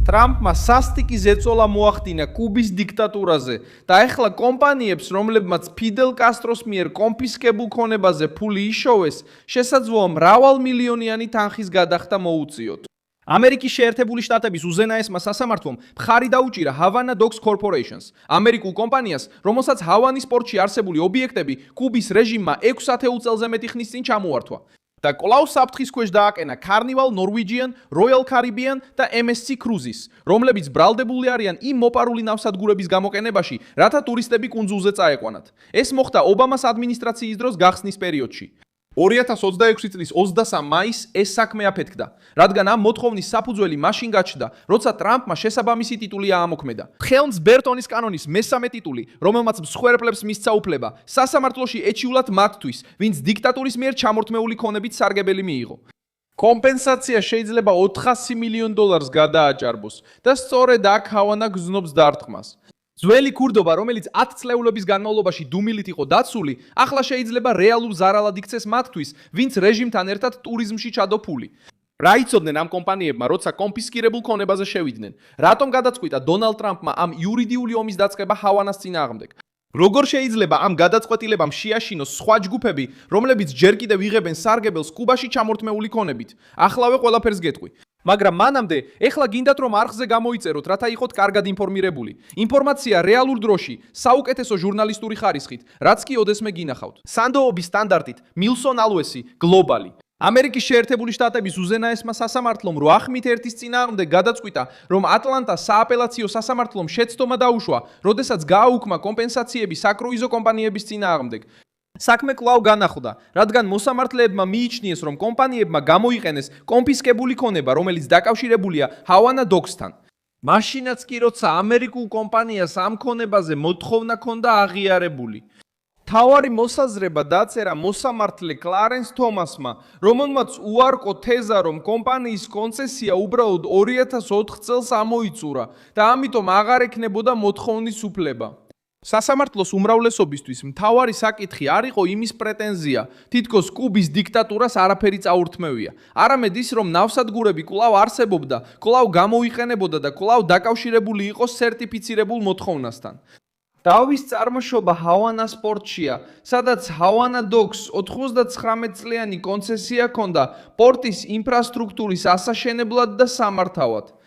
ტრამპმა სასტიკი ზეწოლა მოახდინა კუბის დიქტატურაზე და ახლა კომპანიებს, რომლებმაც ფიდელ კასტროს მიერ კონფისკებულ ქონებაზე ფული იშოვეს, შესაძლოა მრავალმილიონიანი თანხის გადახდა მოუწიოთ. ამერიკის შეერთებული შტატების უზენაესმა სასამართლომ მხარი დაუჭირა Havana Docks Corporations, ამერიკულ კომპანიას, რომელსაც ჰავანის პორტში არსებული ობიექტები კუბის რეჟიმმა 6 ათეულ წელზე მეტი ხნის წინ ჩამოართვა. და კვლავ საფრთხის ქვეშ დააკენა Carnival, Norwegian, Royal Caribbean და MSC Cruises, რომლებიც ბრალდებული არიან იმ მოპარული ნავსადგურების გამოყენებაში, რათა ტურისტები კუნძულზე წაეყვანათ. ეს მოხდა ობამას ადმინისტრაციის დროს გახსნის პერიოდში. 2026 წლის 23 მაისს ეს საქმე აფეთქდა, რადგან ამ მოთხოვნის საფუძველი მაშინ გაჩნდა, როცა ტრამპმა შესაბამისი ტიტული აამოქმედა. ხელმს ბერტონის კანონის მესამე ტიტული, რომელმაც მსხვერპლებს მისცა უფლება, სასამართლოში ეჩიულად მათთვის, ვინც დიქტატურის მიერ ჩამორთმეული ქონებით სარგებელი მიიღო. კომპენსაცია შეიძლება $400 მილიონ გადააჭარბოს და სწორედ აქ ჰავანა გზნობს დარტყმას. ძველი ქურდობა, რომელიც 10 წლეულების განმავლობაში დუმილით იყო დაცული, ახლა შეიძლება რეალურ ზარალად იქცეს მათთვის, ვინც რეჟიმთან ერთად ტურიზმში ჩადო ფული. რა იცოდნენ ამ კომპანიებმა, როცა კონფისკირებულ ქონებაზე შევიდნენ? რატომ გადაწყვიტა დონალდ ტრამპმა ამ იურიდიული ომის დაწყება ჰავანას წინააღმდეგ? როგორ შეიძლება ამ გადაწყვეტილებამ შეაშინოს სხვა ჯგუფები, რომლებიც ჯერ კიდევ იღებენ სარგებელს კუბაში ჩამორთმეული ქონებით? ახლავე ყველაფერს გეტყვი. მაგრამ მანამდე, ეხლა გინდათ რომ არხზე გამოიწეროთ, რათა იყოთ კარგად ინფორმირებული. ინფორმაცია რეალურ დროში, საუკეთესო ჟურნალისტური ხარისხით, რაც კი ოდესმე გინახავთ. სანდოობის სტანდარტით, Milson Alves, Global. ამერიკის შეერთებული შტატების უზენაესმა სასამართლომ 8 ხმით ერთის წინააღმდეგ გადაწყვიტა, რომ ატლანტა სააპელაციო სასამართლომ შეცდომა დაუშვა, როდესაც გააუქმა კომპენსაციები საკრუიზო კომპანიების წინააღმდეგ. საქმე კვლავ განახლდა, რადგან მოსამართლეებმა მიიჩნიეს, რომ კომპანიებმა გამოიყენეს კონფისკებული ქონება, რომელიც დაკავშირებულია Havana Docks-თან. მაშინაც კი, როცა ამერიკულ კომპანიას ამ ქონებაზე მოთხოვნა ჰქონდა აღიარებული. თავარი მოსაზრება დაწერა მოსამართლე კლარენს თომასმა, რომელმაც უარყო თეზა, რომ კომპანიის კონცესია უბრალოდ 2004 წელს ამოიწურა და ამიტომ აღარ ექნებოდა მოთხოვნის უფლება. სასამართლოს უმრავლესობისთვის მთავარი საკითხი არ იყო იმის პრეტენზია, თითქოს კუბის დიქტატურას არაფერი წაურთმევია, არამედ ის, რომ ნავსადგურები კვლავ არსებობდა, კვლავ გამოიყენებოდა და კვლავ დაკავშირებული იყო სერტიფიცირებულ მოთხოვნასთან. დავის წარმოშობა ჰავანას პორტშია, სადაც Havana Docks 99 წლიანი კონცესია ჰქონდა პორტის ინფრასტრუქტურის ასაშენებლად და სამართავად.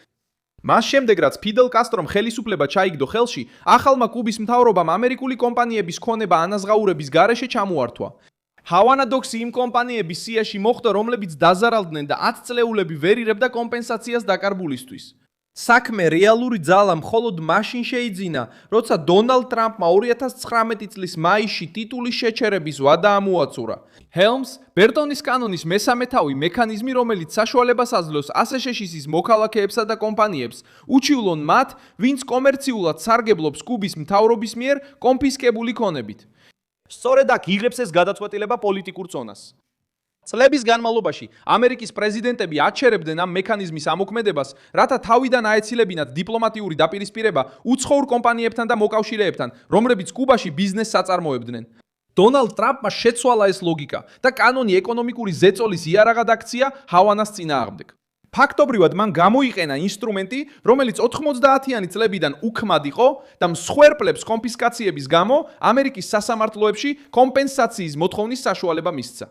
მას შემდეგ, რაც ფიდელ კასტრომ ხელისუფლება ჩაიგდო ხელში, ახალმა კუბის მთავრობამ ამერიკული კომპანიების ქონება ანაზღაურების გარეშე ჩამოართვა. Havana Docks იმ კომპანიების სიაში მოხვდა, რომლებიც დაზარალდნენ და 10 წლეულები ვერ იღებდა კომპენსაციას დაკარგულისთვის. საქმე რეალური ძალა მხოლოდ მაშინ შეიძინა, როცა დონალდ ტრამპმა 2019 წლის მაისში ტიტულის შეჩერების ვადა ამოაწურა. ჰელმს ბერტონის კანონის მესამე თავი მექანიზმი, რომელიც საშუალებას აძლევს ASEAN-ის მოქალაქეებსა და კომპანიებს, უჩივლონ მათ, ვინც კომერციულად სარგებლობს კუბის მთავრობის მიერ კონფისკებული ქონებით. სწორედ აქ იღებს ეს გადაწყვეტილება პოლიტიკურ წონას. წლების განმავლობაში ამერიკის პრეზიდენტები აჩერებდნენ ამ მექანიზმის ამოქმედებას, რათა თავიდან აეცილებინათ დიპლომატიური დაპირისპირება უცხოურ კომპანიებთან და მოკავშირეებთან, რომლებიც კუბაში ბიზნესს აწარმოებდნენ. დონალდ ტრამპმა შეცვალა ეს ლოგიკა და კანონი ეკონომიკური ზეწოლის იარაღად აქცია ჰავანას წინააღმდეგ. ფაქტობრივად მან გამოიყენა ინსტრუმენტი, რომელიც 90-იანი წლებიდან უქმად იყო და მსხვერპლებს კონფისკაციების გამო ამერიკის სასამართლოებში კომპენსაციის მოთხოვნის საშუალება მისცა.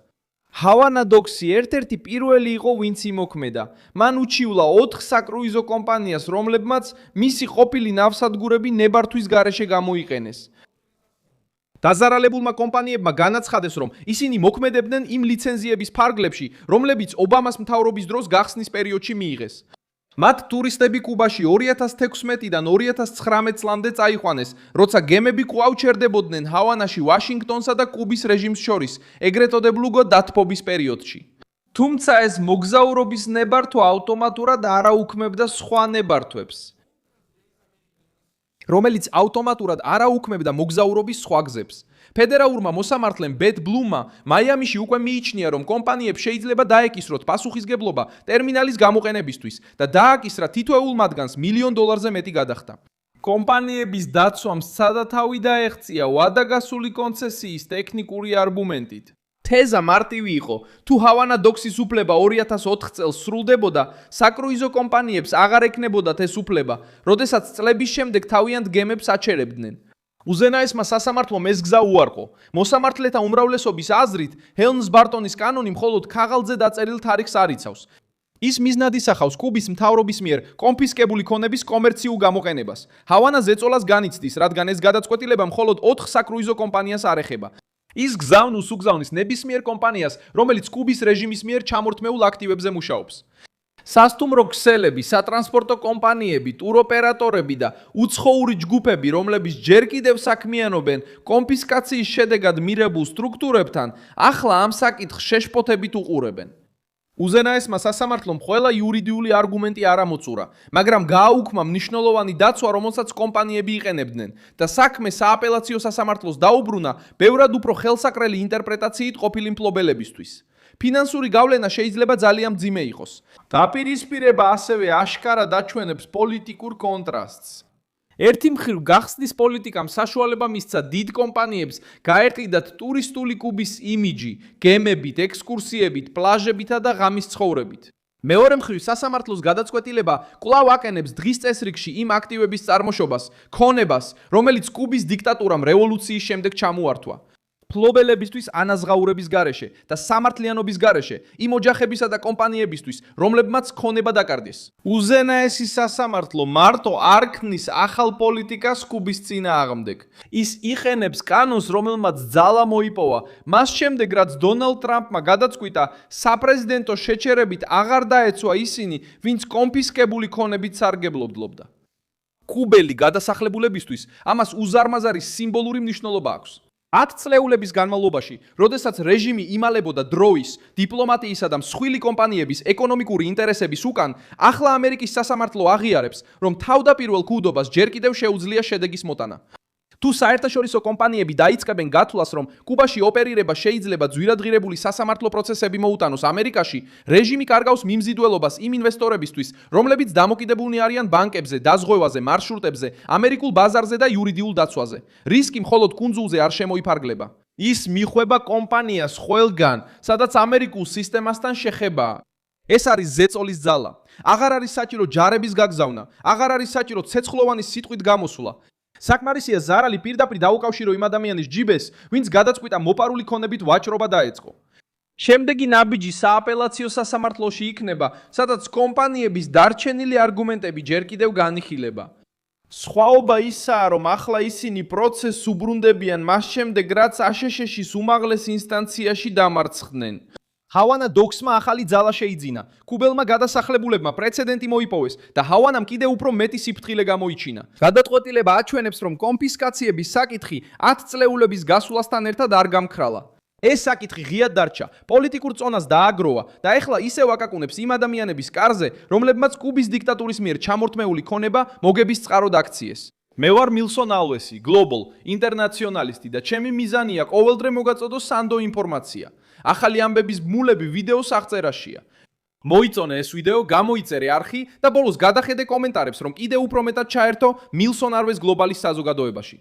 Havana Docks-ი ერთ-ერთი პირველი იყო, ვინც იმოქმედა. მან უჩივლა 4 საკრუიზო კომპანიას, რომლებმაც მისი ყოფილი ნავსადგურები ნებართვის გარეშე გამოიყენეს. დაზარალებულმა კომპანიებმა განაცხადეს, რომ ისინი მოქმედებდნენ იმ ლიცენზიების ფარგლებში, რომლებიც ობამას მთავრობის დროს გახსნის პერიოდში მიიღეს. მათ ტურისტები კუბაში 2016-დან 2019 წლამდე წაიყვანეს, როცა გემები კვლავ ჩერდებოდნენ ჰავანაში ვაშინგტონსა და კუბის რეჟიმს შორის, ეგრეთ წოდებულ დათბობის პერიოდში. თუმცა ეს მოგზაურობის ნებართვა ავტომატურად არ აუქმებდა სხვა ნებართვებს, რომელიც ავტომატურად არ აუქმებდა მოგზაურობის სხვა გზებს. ფედერალურმა მოსამართლემ ბეთ ბლუმმა მაიამიში უკვე მიიჩნია, რომ კომპანიებს შეიძლება დაეკისროთ პასუხისგებლობა ტერმინალის გამოყენებისთვის და დააკისრა თითოეულ მათგანს $1 მილიონ მეტი გადახდა. კომპანიების დაცვამ სცადა თავი დაეღწია ვადაგასული კონცესიის ტექნიკური არგუმენტით. თეზა მარტივი იყო. თუ ჰავანა დოქსის უფლება 2004 წელს სრულდებოდა, საკრუიზო კომპანიებს აღარ ექნებოდათ ეს უფლება, როდესაც წლების შემდეგ თავიანთ გემებს აჩერებდნენ. უზენაესმა სასამართლომ ეს გზა უარყო. მოსამართლეთა უმრავლესობის აზრით, ჰელმს-ბარტონის კანონი მხოლოდ ქაღალდზე დაწერილ თარიღს არ იცავს. ის მიზნად ისახავს კუბის მთავრობის მიერ კონფისკებული ქონების კომერციულ გამოყენებას. ჰავანა ზეწოლას განიცდის, რადგან ეს გადაწყვეტილება მხოლოდ 4 საკრუიზო კომპანიას არ ეხება. ის გზავნუს უგზავნის ნებისმიერ კომპანიას, რომელიც კუბის რეჟიმის მიერ ჩამორთმეულ აქტივებზე მუშაობს. სასტუმრო ქსელები, სატრანსპორტო კომპანიები, ტუროპერატორები და უცხოური ჯგუფები, რომლებიც ჯერ კიდევ საქმიანობენ კონფისკაციის შედეგად მიღებულ სტრუქტურებთან, ახლა ამ საკითხს შეშფოთებით უყურებენ. უზენაესმა სასამართლომ ყველა იურიდიული არგუმენტი არ ამოწურა, მაგრამ გააუქმა მნიშვნელოვანი დაცვა, რომელსაც კომპანიები იყენებდნენ და საქმე სააპელაციო სასამართლოს დაუბრუნა ბევრად უფრო ხელსაყრელი ინტერპრეტაციით ყოფილი მფლობელებისთვის. ფინანსური გავლენა შეიძლება ძალიან მძიმე იყოს. დაპირისპირება ასევე აშკარად აჩვენებს პოლიტიკურ კონტრასტს. ერთი მხრივ გახსნის პოლიტიკამ საშუალება მისცა დიდ კომპანიებს გაეყიდათ ტურისტული კუბის იმიჯი, გემებით, ექსკურსიებით, პლაჟებითა და ღამის ცხოვრებით. მეორე მხრივ სასამართლოს გადაწყვეტილება კვლავ აყენებს დღის წესრიგში იმ აქტივების წარმოშობას, ქონებას, რომელიც კუბის დიქტატურამ რევოლუციის შემდეგ ჩამოართვა. მფლობელებისთვის ანაზღაურების გარეშე და სამართლიანობის გარეშე, იმ ოჯახებისა და კომპანიებისთვის, რომლებმაც ქონება დაკარგეს. უზენაესი სასამართლო მარტო არ ქმნის ახალ პოლიტიკას კუბის წინააღმდეგ. ის იყენებს კანონს, რომელმაც ძალა მოიპოვა, მას შემდეგ, რაც დონალდ ტრამპმა გადაწყვიტა, საპრეზიდენტო შეჩერებით აღარ დაეცვა ისინი, ვინც კონფისკებული ქონებით სარგებლობდლობდა. კუბელი გადასახლებულებისთვის ამას უზარმაზარი სიმბოლური მნიშვნელობა აქვს. 10 წლეულების განმავლობაში, როდესაც რეჟიმი იმალებოდა დროის, დიპლომატიისა და მსხვილი კომპანიების ეკონომიკური ინტერესების უკან, ახლა ამერიკის სასამართლო აღიარებს, რომ თავდაპირველ ქუდობას ჯერ კიდევ შეუძლია შედეგის მოტანა. თუ საერთაშორისო კომპანიები დაიწყებენ გათვლას, რომ კუბაში ოპერირება შეიძლება ძვირადღირებული სასამართლო პროცესები მოუტანოს ამერიკაში, რეჟიმი კარგავს მიმზიდველობას იმ ინვესტორებისთვის, რომლებიც დამოკიდებულნი არიან ბანკებზე, დაზღვევაზე, მარშრუტებზე, ამერიკულ ბაზარზე და იურიდიულ დაცვაზე. რისკი მხოლოდ კუნძულზე არ შემოიფარგლება. ის მიხვება კომპანიას ყველგან, სადაც ამერიკულ სისტემასთან შეხებაა. ეს არის ზეწოლის ძალა. აღარ არის საჭირო ჯარების გაგზავნა, აღარ არის საჭირო ცეცხლოვანი სიტყვით გამოსვლა. საკმარისია ზარალი პირდაპირ დაუკავშირო იმ ადამიანის ჯიბეს, ვინც გადაწყვიტა მოპარული ქონებით ვაჭრობა დაეწყო. შემდეგი ნაბიჯი სააპელაციო სასამართლოში იქნება, სადაც კომპანიების დარჩენილი არგუმენტები ჯერ კიდევ განიხილება. სხვაობა ისაა, რომ ახლა ისინი პროცესს უბრუნდებიან მას შემდეგ, რაც აშშ-ის უმაღლეს ინსტანციაში დამარცხდნენ. ჰავანა დოქსმა ახალი ძალა შეიძინა. კუბელმა გადასახლებულებმა პრეცედენტი მოიპოვეს და ჰავანამ კიდევ უფრო მეტი სიფრთხილე გამოიჩინა. გადაწყვეტილება აჩვენებს, რომ კონფისკაციების საკითხი 10 წლეულების გასვლასთან ერთად არ გამქრალა. ეს საკითხი ღიად დარჩა, პოლიტიკურ წონას დააგროვა და ეხლა ისევ აკაკუნებს იმ ადამიანების კარზე, რომლებმაც კუბის დიქტატურის მიერ ჩამორთმეული ქონება მოგების წყაროდ აქციეს. მე ვარ მილსონ ალვესი, გლობალ, ინტერნაციონალისტი და ჩემი მიზანია ყოველდღე მოგაწოდო სანდო ინფორმაცია. ახალი ამბების ბმულები ვიდეოს აღწერაშია. მოიწონე ეს ვიდეო, გამოიწერე არხი და ბოლოს გადახედე კომენტარებს, რომ კიდევ უფრო მეტად ჩაერთო მილსონ არვეს გლობალის საზოგადოებაში.